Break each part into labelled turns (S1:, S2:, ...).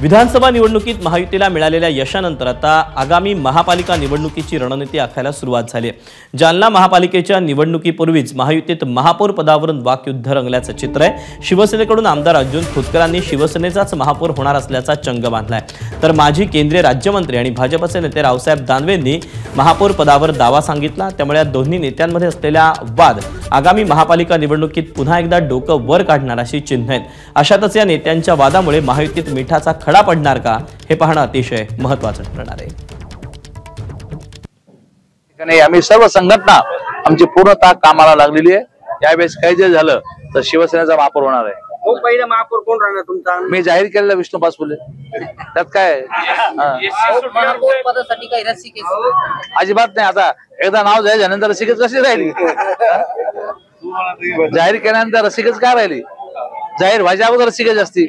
S1: विधानसभा निवडणुकीत महायुतीला मिळालेल्या यशानंतर आता आगामी महापालिका निवडणुकीची रणनीती आखायला सुरुवात झाली आहे। जालना महापालिकेच्या निवडणुकीपूर्वीच महायुतीत महापौर पदावरून वाकयुद्ध रंगल्याचं चित्र आहे। शिवसेनेकडून आमदार अर्जुन खोतकरांनी शिवसेनेचाच महापौर होणार असल्याचा चंग बांधलाय, तर माजी केंद्रीय राज्यमंत्री आणि भाजपचे नेते रावसाहेब दानवेंनी महापौर पदावर दावा सांगितला। त्यामुळे या दोन्ही नेत्यांमध्ये असलेला वाद आगामी महापालिका निवडणुकीत पुन्हा एकदा डोकं वर काढणार अशी चिन्ह आहेत। अशातच या नेत्यांच्या वादामुळे महायुतीत मिठाचा खडा पडणार का हे पाहणं अतिशय महत्त्वाचं ठरणार आहे।
S2: आम्ही सर्व संघटना आमची पूर्णतः कामाला लागलेली आहे। यावेळेस काही जे झालं तर शिवसेनेचा महापौर होणार आहे।
S3: पहिला महापौर कोण राहणार तुमचा?
S2: मी जाहीर केलेला विष्णू पासपुले। त्यात काय
S3: महापौर पदासाठी काही रसिक
S2: अजिबात नाही। आता एकदा नाव जाहीर झाल्यानंतर रसिकच कशी राहिली? जाहीर केल्यानंतर रसिकच काय राहिली? जाहीर व्हायच्या अगोदर रसिकच असती।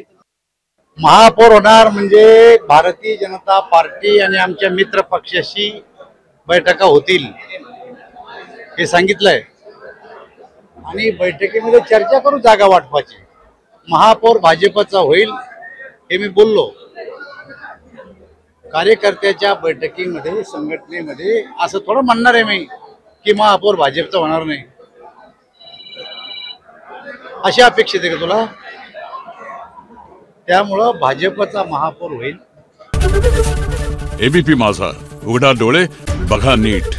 S4: महापौर होणार म्हणजे भारतीय जनता पार्टी आणि आमच्या मित्र पक्षाशी बैठका होतील हे सांगितलंय आणि बैठकीमध्ये चर्चा करू जागा वाटपाची। महापौर भाजपचा होईल हे मी बोललो। कार्यकर्त्याच्या बैठकीमध्ये संघटनेमध्ये असं थोडं म्हणणार आहे मी की महापौर भाजपचा होणार नाही, अशी अपेक्षित आहे का तुला? त्यामुळं भाजपचा महापौर होईल।
S5: एबीपी माझा, उघडा डोळे बघा नीट।